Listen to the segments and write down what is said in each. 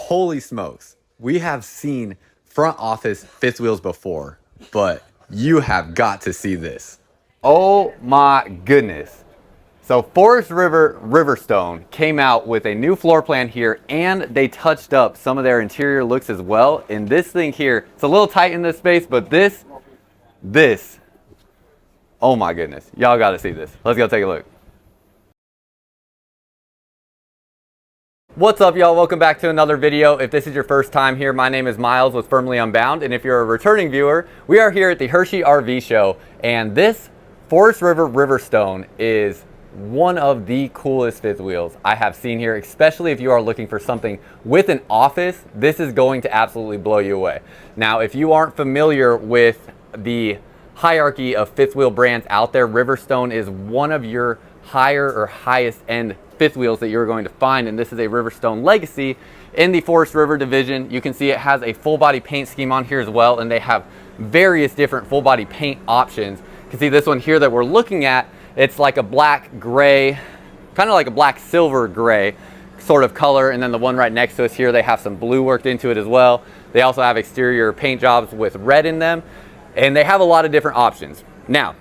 Holy smokes. We have seen front office fifth wheels before, but you have got to see this. Oh my goodness. So Forest River Riverstone came out with a new floor plan here, and they touched up some of their interior looks as well. And this thing here, it's a little tight in this space, but this, oh my goodness. Y'all got to see this. Let's go take a look. What's up, y'all? Welcome back to another video. If this is your first time here, my name is Myles with Firmly Unbound, and if you're a returning viewer, we are here at the Hershey RV show, and this Forest River Riverstone is one of the coolest fifth wheels I have seen here, especially if you are looking for something with an office. This is going to absolutely blow you away. Now, if you aren't familiar with the hierarchy of fifth wheel brands out there, Riverstone is one of your higher or highest end fifth wheels that you're going to find, and this is a Riverstone legacy in the Forest River division. You can see it has a full body paint scheme on here as well, and they have various different full body paint options. You can see this one here that we're looking at. It's like a black gray, kind of like a black silver gray sort of color, and then the one right next to us here, they have some blue worked into it as well. They also have exterior paint jobs with red in them, and they have a lot of different options. Now,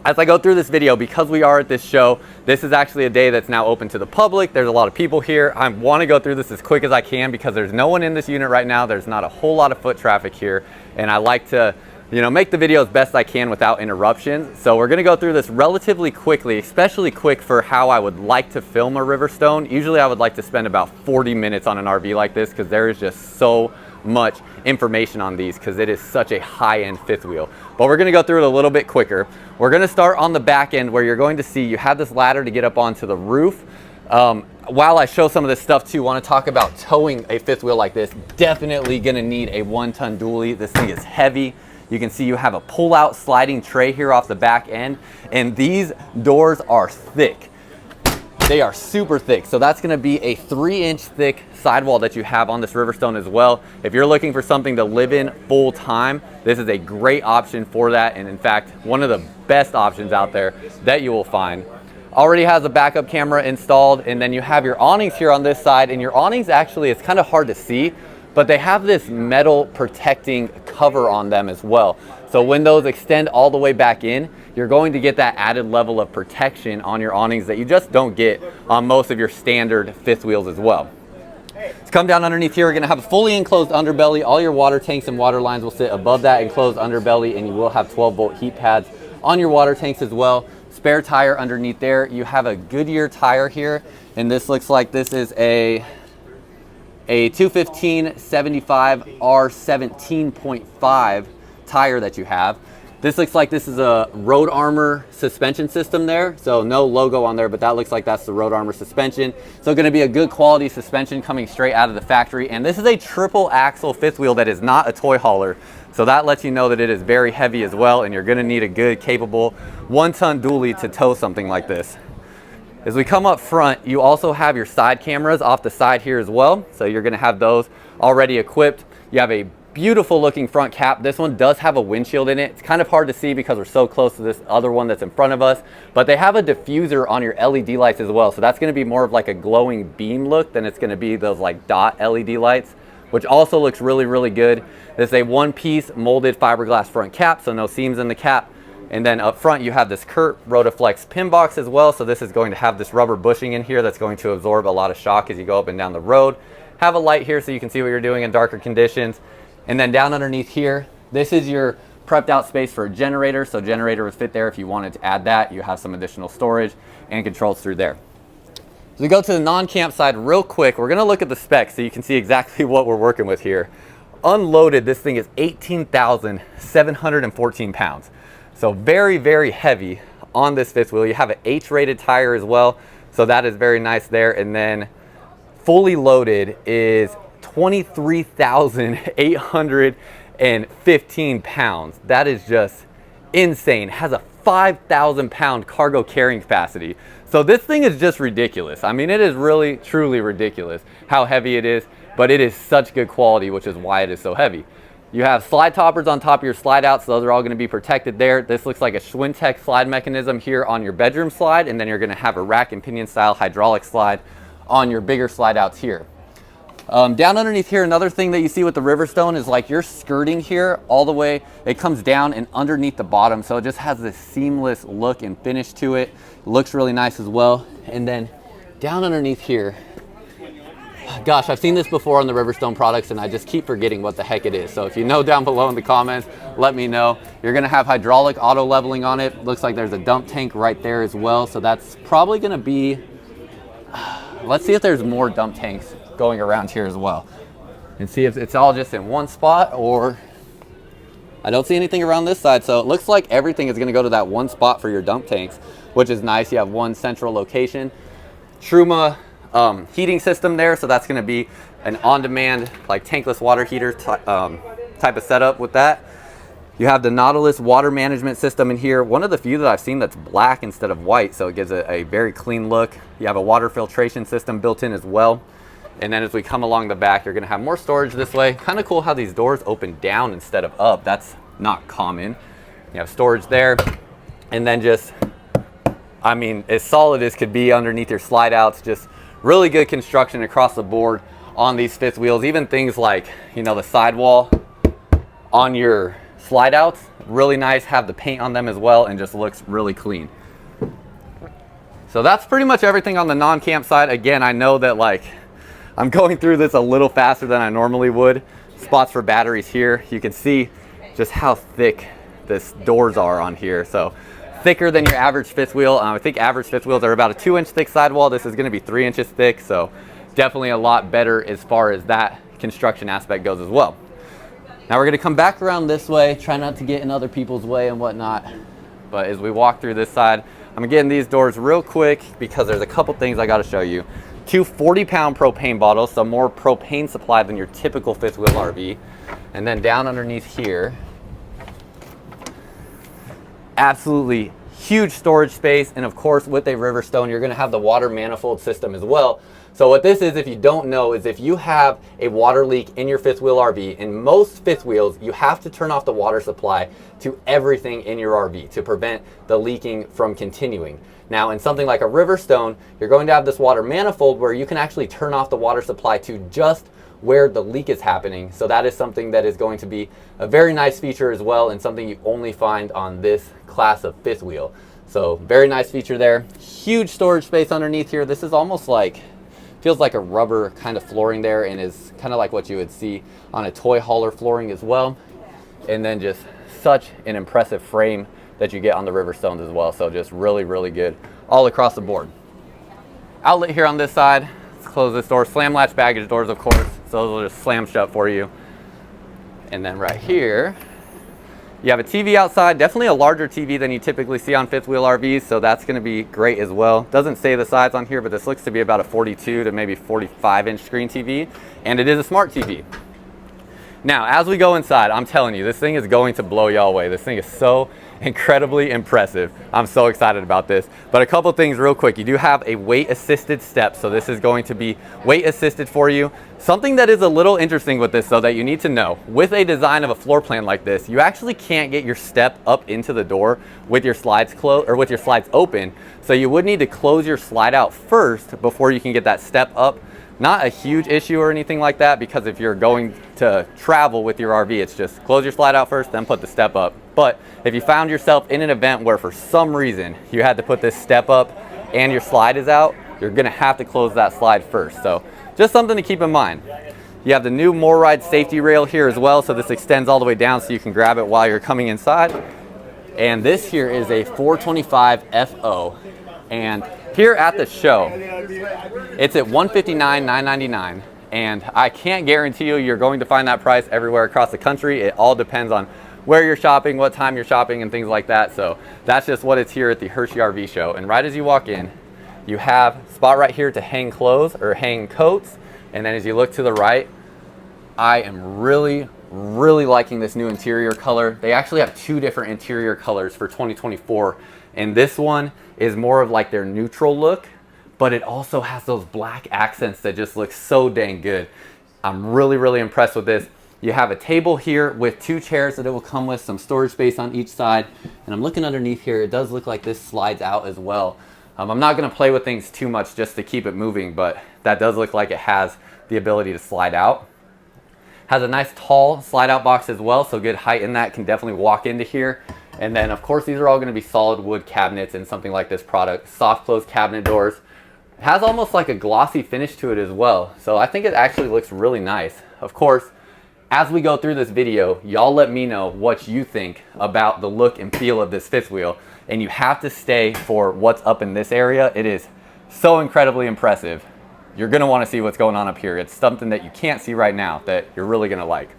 as I go through this video, because we are at this show, this is actually a day that's now open to the public. There's a lot of people here. I want to go through this as quick as I can because there's no one in this unit right now. There's not a whole lot of foot traffic here, and I like to make the video as best I can without interruptions. So we're gonna go through this relatively quickly, especially quick for how I would like to film a Riverstone. Usually I would like to spend about 40 minutes on an RV like this because there is just so much information on these because it is such a high-end fifth wheel. But we're gonna go through it a little bit quicker. We're gonna start on the back end where you're going to see you have this ladder to get up onto the roof. While I show some of this stuff too, want to talk about towing a fifth wheel like this. Definitely gonna need a 1-ton dually. This thing is heavy. You can see you have a pull-out sliding tray here off the back end, and these doors are thick. They are super thick, so that's going to be a 3-inch thick sidewall that you have on this Riverstone as well. If you're looking for something to live in full time, this is a great option for that, and in fact, one of the best options out there that you will find. Already has a backup camera installed, and then you have your awnings here on this side, and your awnings actually, it's kind of hard to see, but they have this metal protecting cover on them as well. So when those extend all the way back in, you're going to get that added level of protection on your awnings that you just don't get on most of your standard fifth wheels as well. Let's come down underneath here. We're gonna have a fully enclosed underbelly. All your water tanks and water lines will sit above that enclosed underbelly, and you will have 12-volt heat pads on your water tanks as well. Spare tire underneath there. You have a Goodyear tire here, and this looks like this is a 215 75 R 17.5 tire that you have. This looks like this is a Road Armor suspension system there. So no logo on there, but that looks like that's the Road Armor suspension. So going to be a good quality suspension coming straight out of the factory. And this is a triple axle fifth wheel that is not a toy hauler. So that lets you know that it is very heavy as well, and you're going to need a good, capable 1-ton dually to tow something like this. As we come up front, you also have your side cameras off the side here as well. So you're gonna have those already equipped. You have a beautiful looking front cap. This one does have a windshield in it. It's kind of hard to see because we're so close to this other one that's in front of us, but they have a diffuser on your LED lights as well. So that's gonna be more of like a glowing beam look than it's gonna be those like dot LED lights, which also looks really, really good. This is a one-piece molded fiberglass front cap, so no seams in the cap. And then up front, you have this Kurt Rotaflex pin box as well. So this is going to have this rubber bushing in here that's going to absorb a lot of shock as you go up and down the road. Have a light here so you can see what you're doing in darker conditions. And then down underneath here, this is your prepped out space for a generator. So generator would fit there if you wanted to add that. You have some additional storage and controls through there. So we go to the non-camp side real quick. We're gonna look at the specs so you can see exactly what we're working with here. Unloaded, this thing is 18,714 pounds. So very, very heavy on this fifth wheel. You have an H-rated tire as well, so that is very nice there. And then fully loaded is 23,815 pounds. That is just insane. It has a 5,000 pound cargo carrying capacity. So this thing is just ridiculous. I mean, it is really, truly ridiculous how heavy it is, but it is such good quality, which is why it is so heavy. You have slide toppers on top of your slide outs, so those are all going to be protected there. This looks like a Schwintek slide mechanism here on your bedroom slide, and then you're going to have a rack and pinion style hydraulic slide on your bigger slide outs here. Down underneath here, another thing that you see with the Riverstone is like your skirting here all the way, it comes down and underneath the bottom. So it just has this seamless look and finish to it. It looks really nice as well. And then down underneath here, gosh, I've seen this before on the Riverstone products and I just keep forgetting what the heck it is. So if you know down below in the comments, let me know. You're gonna have hydraulic auto leveling on it. Looks like there's a dump tank right there as well. So that's probably gonna be, let's see if there's more dump tanks going around here as well. And see if it's all just in one spot, or I don't see anything around this side. So it looks like everything is gonna go to that one spot for your dump tanks, which is nice. You have one central location. Truma heating system there, so that's going to be an on-demand like tankless water heater type of setup with that. You have the Nautilus water management system in here, one of the few that I've seen that's black instead of white, so it gives it a very clean look. You have a water filtration system built in as well. And then as we come along the back, you're going to have more storage this way. Kind of cool how these doors open down instead of up. That's not common. You have storage there, and then just, I mean, as solid as could be underneath your slide outs. Just really good construction across the board on these fifth wheels. Even things like, you know, the sidewall on your slide outs, really nice. Have the paint on them as well and just looks really clean. So that's pretty much everything on the non-camp side. Again, I know that like I'm going through this a little faster than I normally would. Spots for batteries here. You can see just how thick this doors are on here. So thicker than your average fifth wheel. I think average fifth wheels are about a 2-inch thick sidewall. This is going to be 3 inches thick, so definitely a lot better as far as that construction aspect goes as well. Now we're going to come back around this way, try not to get in other people's way and whatnot. But as we walk through this side, I'm getting these doors real quick because there's a couple things I got to show you. 2 40-pound propane bottles, so more propane supply than your typical fifth wheel RV. And then down underneath here, absolutely huge storage space. And of course, with a Riverstone, you're going to have the water manifold system as well. So what this is, if you don't know, is if you have a water leak in your fifth wheel RV, in most fifth wheels, you have to turn off the water supply to everything in your RV to prevent the leaking from continuing. Now, in something like a Riverstone, you're going to have this water manifold where you can actually turn off the water supply to just where the leak is happening. So that is something that is going to be a very nice feature as well, and something you only find on this class of fifth wheel. So very nice feature there. Huge storage space underneath here. This is almost like, feels like a rubber kind of flooring there, and is kind of like what you would see on a toy hauler flooring as well. And then just such an impressive frame that you get on the Riverstones as well. So just really, really good all across the board. Outlet here on this side. Let's close this door. Slam latch baggage doors, of course. So those will just slam shut for you. And then right here, you have a TV outside, definitely a larger TV than you typically see on fifth wheel RVs, so that's going to be great as well. Doesn't say the size on here, but this looks to be about a 42 to maybe 45-inch screen TV, and it is a smart TV. Now, as we go inside, I'm telling you, this thing is going to blow y'all away. This thing is so incredibly impressive. I'm so excited about this. But a couple things real quick. You do have a weight assisted step, so this is going to be weight assisted for you. Something that is a little interesting with this, though, that you need to know, with a design of a floor plan like this, you actually can't get your step up into the door with your slides closed or with your slides open. So you would need to close your slide out first before you can get that step up. Not a huge issue or anything like that, because if you're going to travel with your RV, it's just close your slide out first, then put the step up. But if you found yourself in an event where for some reason you had to put this step up and your slide is out, you're gonna have to close that slide first. So just something to keep in mind. You have the new MORryde safety rail here as well, so this extends all the way down so you can grab it while you're coming inside. And this here is a 425 FO. And here at the show, it's at $159,999, and I can't guarantee you're going to find that price everywhere across the country. It all depends on where you're shopping, what time you're shopping, and things like that. So that's just what it's here at the Hershey RV show. And right as you walk in, you have a spot right here to hang clothes or hang coats. And then as you look to the right, I am really liking this new interior color. They actually have 2 different interior colors for 2024. And this one is more of like their neutral look, but it also has those black accents that just look so dang good. I'm really impressed with this. You have a table here with 2 chairs that it will come with, some storage space on each side. And I'm looking underneath here, it does look like this slides out as well. I'm not gonna play with things too much just to keep it moving, but that does look like it has the ability to slide out. Has a nice tall slide out box as well, so good height in that, can definitely walk into here. And then of course these are all going to be solid wood cabinets in something like this product. Soft close cabinet doors. It has almost like a glossy finish to it as well, so I think it actually looks really nice. Of course, as we go through this video, y'all let me know what you think about the look and feel of this fifth wheel, and you have to stay for what's up in this area. It is so incredibly impressive. You're gonna wanna see what's going on up here. It's something that you can't see right now that you're really gonna like.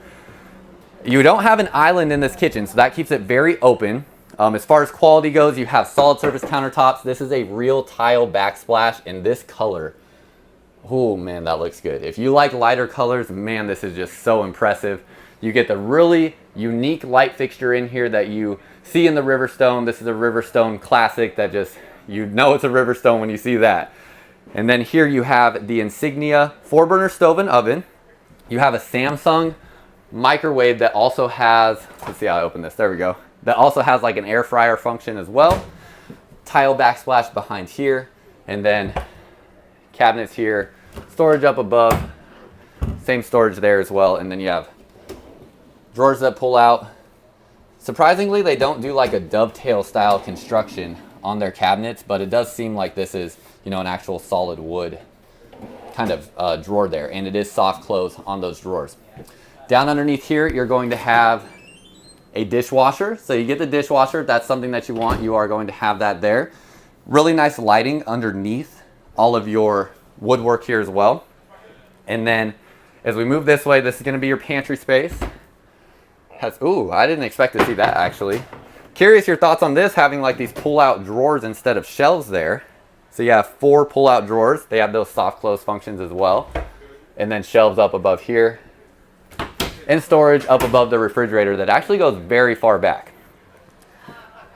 You don't have an island in this kitchen, so that keeps it very open. As far as quality goes, you have solid surface countertops. This is a real tile backsplash in this color. Oh man, that looks good. If you like lighter colors, man, this is just so impressive. You get the really unique light fixture in here that you see in the Riverstone. This is a Riverstone classic that just, you know it's a Riverstone when you see that. And then here you have the Insignia 4-burner stove and oven. You have a Samsung microwave that also has, let's see how I open this, there we go. That also has like an air fryer function as well. Tile backsplash behind here. And then cabinets here, storage up above, same storage there as well. And then you have drawers that pull out. Surprisingly, they don't do like a dovetail style construction on their cabinets, but it does seem like this is, you know, an actual solid wood kind of drawer there, and it is soft close on those drawers. Down underneath here, you're going to have a dishwasher. So you get the dishwasher, if that's something that you want, you are going to have that there. Really nice lighting underneath all of your woodwork here as well. And then as we move this way, this is going to be your pantry space. Ooh, I didn't expect to see that actually. Curious your thoughts on this, having like these pull-out drawers instead of shelves there. So you have 4 pull-out drawers. They have those soft close functions as well. And then shelves up above here. And storage up above the refrigerator that actually goes very far back.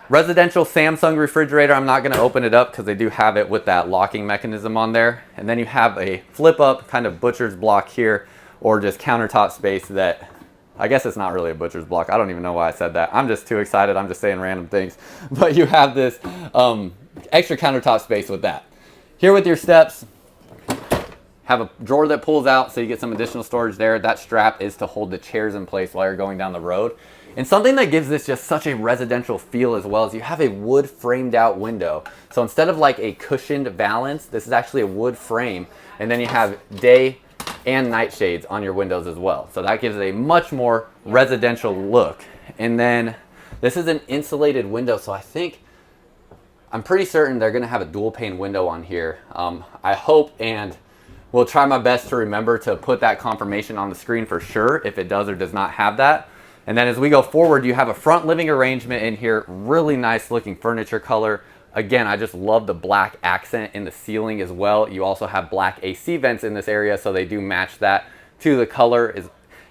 Residential Samsung refrigerator, I'm not going to open it up because they do have it with that locking mechanism on there. And then you have a flip-up kind of butcher's block here, or just countertop space that, I guess it's not really a butcher's block. I don't even know why I said that. I'm just too excited. I'm just saying random things. But you have this extra countertop space with that. Here with your steps, have a drawer that pulls out so you get some additional storage there. That strap is to hold the chairs in place while you're going down the road. And something that gives this just such a residential feel as well is you have a wood framed out window. So instead of like a cushioned valance, this is actually a wood frame. And then you have day and night shades on your windows as well. So that gives it a much more residential look. And then this is an insulated window. So I'm pretty certain they're gonna have a dual pane window on here. I hope, and will try my best to remember to put that confirmation on the screen for sure if it does or does not have that. And then as we go forward, you have a front living arrangement in here, really nice looking furniture color. Again, I just love the black accent in the ceiling as well. You also have black AC vents in this area, so they do match that to the color.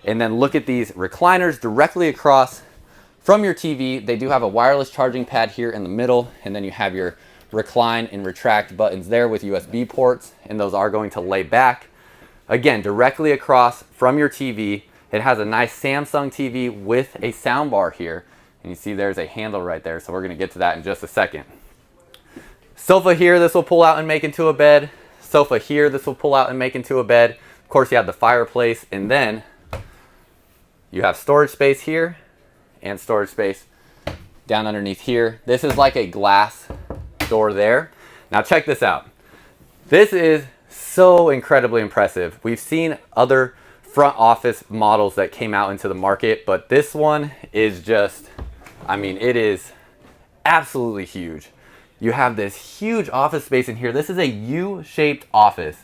And then look at these recliners directly across from your TV. They do have a wireless charging pad here in the middle, and then you have your recline and retract buttons there with USB ports, and those are going to lay back. Again, directly across from your TV. It has a nice Samsung TV with a sound bar here, and you see there's a handle right there, so we're going to get to that in just a second. Sofa here, this will pull out and make into a bed. Sofa here, this will pull out and make into a bed. Of course, you have the fireplace, and then you have storage space here and storage space down underneath here. This is like a glass door there. Now check this out. This is so incredibly impressive. We've seen other front office models that came out into the market, but this one is just, I mean, it is absolutely huge. You have this huge office space in here. This is a U-shaped office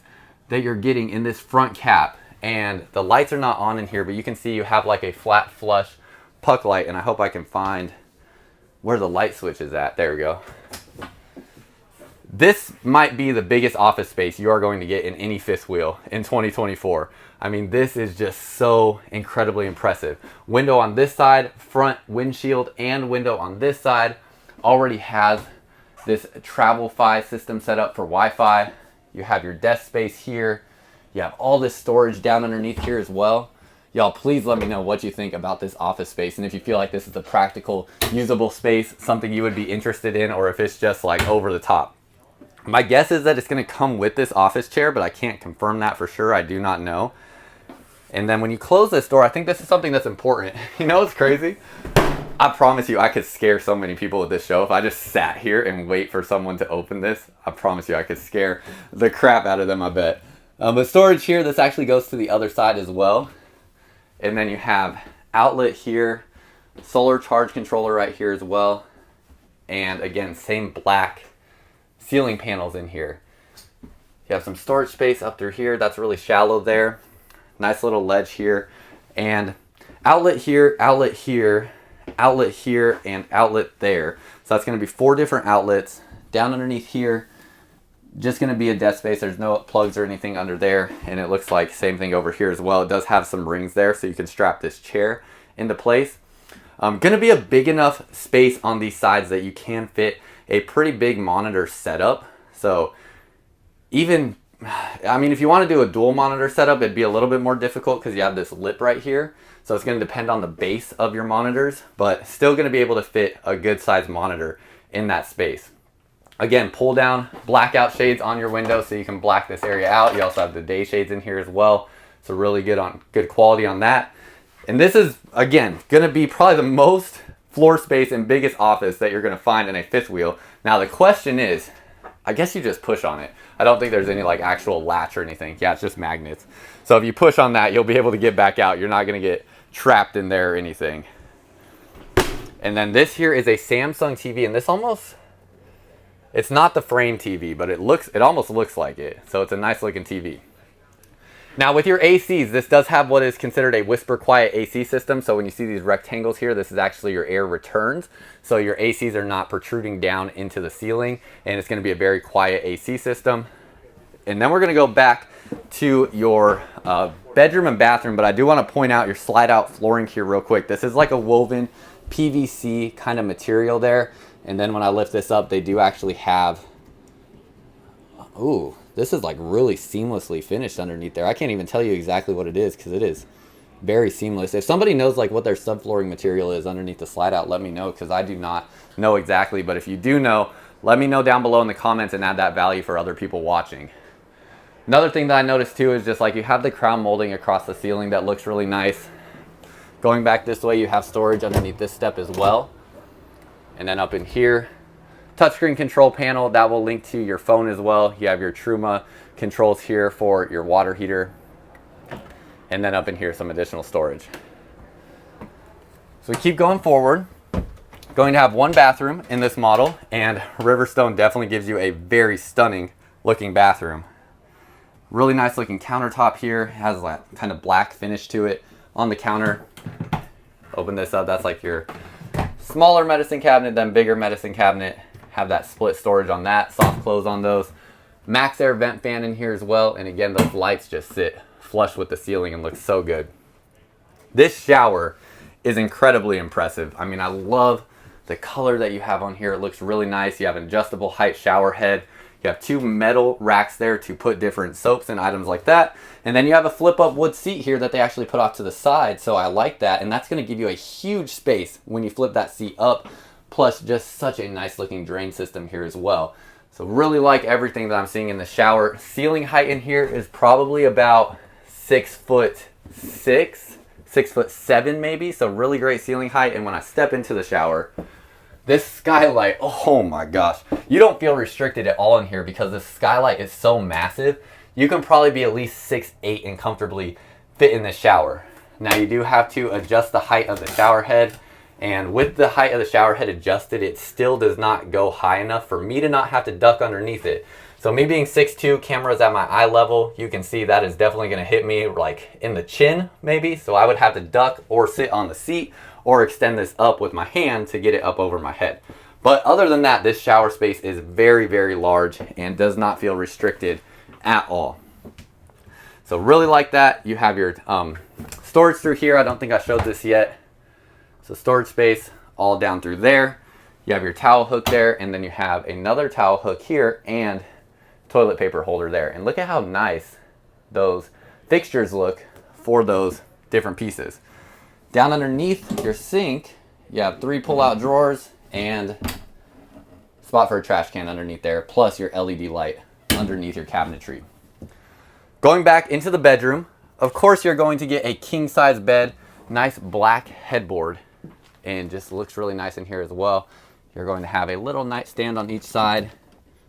that you're getting in this front cap, and the lights are not on in here, but you can see you have like a flat flush puck light, and I hope I can find where the light switch is at. There we go. This might be the biggest office space you are going to get in any fifth wheel in 2024. I mean, this is just so incredibly impressive. Window on this side, front windshield and window on this side. Already has this Travel-Fi system set up for Wi-Fi. You have your desk space here. You have all this storage down underneath here as well. Y'all, please let me know what you think about this office space, and if you feel like this is a practical, usable space, something you would be interested in, or if it's just like over the top. My guess is that it's going to come with this office chair, but I can't confirm that for sure. I do not know. And then when you close this door, I think this is something that's important. You know what's crazy? I promise you I could scare so many people with this show. If I just sat here and wait for someone to open this, I promise you I could scare the crap out of them, I bet. But storage here, this actually goes to the other side as well. And then you have outlet here, solar charge controller right here as well. And again, same black ceiling panels in here. You have some storage space up through here. That's really shallow there. Nice little ledge here. And outlet here, outlet here, outlet here, and outlet there. So that's going to be 4 different outlets. Down underneath here, just going to be a desk space. There's no plugs or anything under there. And it looks like same thing over here as well. It does have some rings there, so you can strap this chair into place. Going to be a big enough space on these sides that you can fit a pretty big monitor setup. So even, I mean, if you want to do a dual monitor setup, it'd be a little bit more difficult because you have this lip right here. So it's going to depend on the base of your monitors, but still going to be able to fit a good sized monitor in that space. Again, pull down blackout shades on your window so you can black this area out. You also have the day shades in here as well. So really good quality on that. And this is, again, going to be probably the most floor space and biggest office that you're going to find in a fifth wheel. Now the question is, I guess you just push on it. I don't think there's any like actual latch or anything. Yeah, it's just magnets. So if you push on that, you'll be able to get back out. You're not going to get trapped in there or anything. And then this here is a Samsung TV, and this almost, it's not the frame TV, but it almost looks like it. So it's a nice looking TV. Now with your ACs, this does have what is considered a whisper quiet AC system. So when you see these rectangles here, this is actually your air returns. So your ACs are not protruding down into the ceiling, and it's going to be a very quiet AC system. And then we're going to go back to your bedroom and bathroom, but I do want to point out your slide out flooring here real quick. This is like a woven PVC kind of material there. And then when I lift this up, they do actually have, ooh, this is like really seamlessly finished underneath there. I can't even tell you exactly what it is because it is very seamless. If somebody knows like what their subflooring material is underneath the slide out, let me know because I do not know exactly. But if you do know, let me know down below in the comments and add that value for other people watching. Another thing that I noticed too is just like you have the crown molding across the ceiling that looks really nice. Going back this way, you have storage underneath this step as well. And then up in here, touchscreen control panel that will link to your phone as well. You have your Truma controls here for your water heater. And then up in here, some additional storage. So we keep going forward. Going to have 1 bathroom in this model, and Riverstone definitely gives you a very stunning looking bathroom. Really nice looking countertop here. It has that kind of black finish to it on the counter. Open this up, that's like your smaller medicine cabinet, then bigger medicine cabinet. Have that split storage on that, soft close on those. Max air vent fan in here as well. And again, those lights just sit flush with the ceiling and look so good. This shower is incredibly impressive. I mean, I love the color that you have on here. It looks really nice. You have an adjustable height shower head. You have 2 metal racks there to put different soaps and items like that. And then you have a flip up wood seat here that they actually put off to the side. So I like that. And that's going to give you a huge space when you flip that seat up. Plus just such a nice looking drain system here as well. So really like everything that I'm seeing in the shower. Ceiling height in here is probably about 6'6", 6'7" maybe. So really great ceiling height. And when I step into the shower, this skylight, oh my gosh. You don't feel restricted at all in here because this skylight is so massive. You can probably be at least 6'8" and comfortably fit in this shower. Now you do have to adjust the height of the shower head. And with the height of the shower head adjusted, it still does not go high enough for me to not have to duck underneath it. So me being 6'2", camera's at my eye level, you can see that is definitely going to hit me like in the chin maybe. So I would have to duck or sit on the seat or extend this up with my hand to get it up over my head. But other than that, this shower space is very, very large and does not feel restricted at all. So really like that. You have your storage through here. I don't think I showed this yet. So storage space all down through there. You have your towel hook there, and then you have another towel hook here and toilet paper holder there. And look at how nice those fixtures look for those different pieces. Down underneath your sink, you have 3 pull-out drawers and spot for a trash can underneath there, plus your LED light underneath your cabinetry. Going back into the bedroom, of course you're going to get a king size bed, nice black headboard, and just looks really nice in here as well. You're going to have a little nightstand on each side,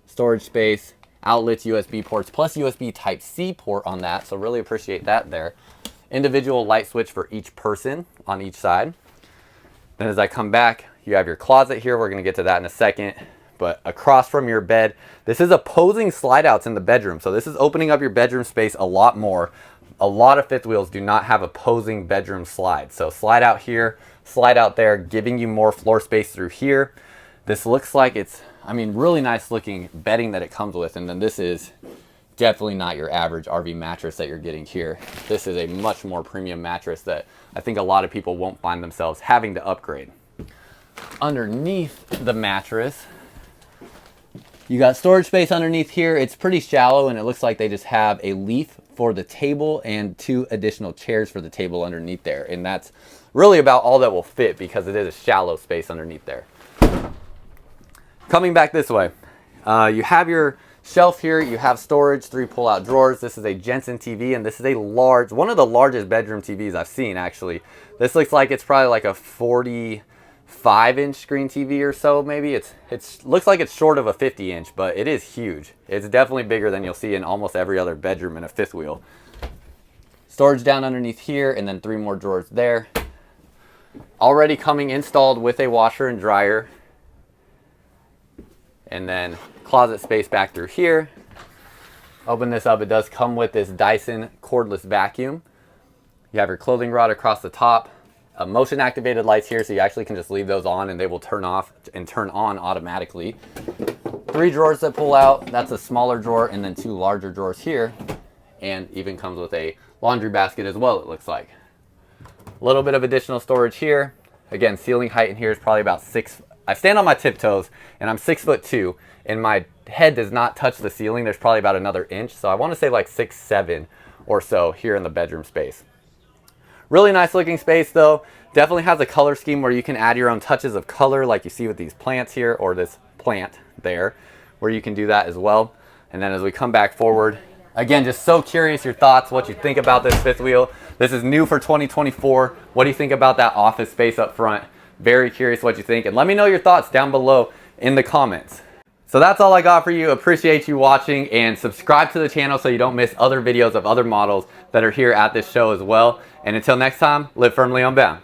storage space, outlets, USB ports, plus USB Type-C port on that, so really appreciate that there. Individual light switch for each person on each side. Then as I come back, you have your closet here. We're going to get to that in a second. But across from your bed, this is opposing slide outs in the bedroom. So this is opening up your bedroom space a lot more. A lot of fifth wheels do not have opposing bedroom slides. So slide out here, slide out there, giving you more floor space through here. This looks like it's, I mean, really nice looking bedding that it comes with. And then this is definitely not your average RV mattress that you're getting here. This is a much more premium mattress that I think a lot of people won't find themselves having to upgrade. Underneath the mattress, you got storage space underneath here. It's pretty shallow and it looks like they just have a leaf for the table and 2 additional chairs for the table underneath there. And that's really about all that will fit because it is a shallow space underneath there. Coming back this way, you have your shelf here, you have storage, 3 pull-out drawers. This is a Jensen TV, and this is a large, one of the largest bedroom TVs I've seen actually. This looks like it's probably like a 45-inch screen TV or so, maybe. It looks like it's short of a 50-inch, but it is huge. It's definitely bigger than you'll see in almost every other bedroom in a fifth wheel. Storage down underneath here, and then 3 more drawers there. Already coming installed with a washer and dryer. And then closet space back through here. Open this up, it does come with this Dyson cordless vacuum. You have your clothing rod across the top, motion activated lights here, so you actually can just leave those on and they will turn off and turn on automatically. 3 drawers that pull out, that's a smaller drawer, and then 2 larger drawers here, and even comes with a laundry basket as well, it looks like. A little bit of additional storage here. Again, ceiling height in here is probably about 6. I stand on my tiptoes and I'm 6'2", and my head does not touch the ceiling. There's probably about another inch. So I want to say like 6'7" or so here in the bedroom space. Really nice looking space though. Definitely has a color scheme where you can add your own touches of color like you see with these plants here, or this plant there, where you can do that as well. And then as we come back forward, again, just so curious your thoughts, what you think about this fifth wheel. This is new for 2024. What do you think about that office space up front? Very curious what you think, and let me know your thoughts down below in the comments. So that's all I got for you. Appreciate you watching, and subscribe to the channel so you don't miss other videos of other models that are here at this show as well. And until next time, live firmly unbound.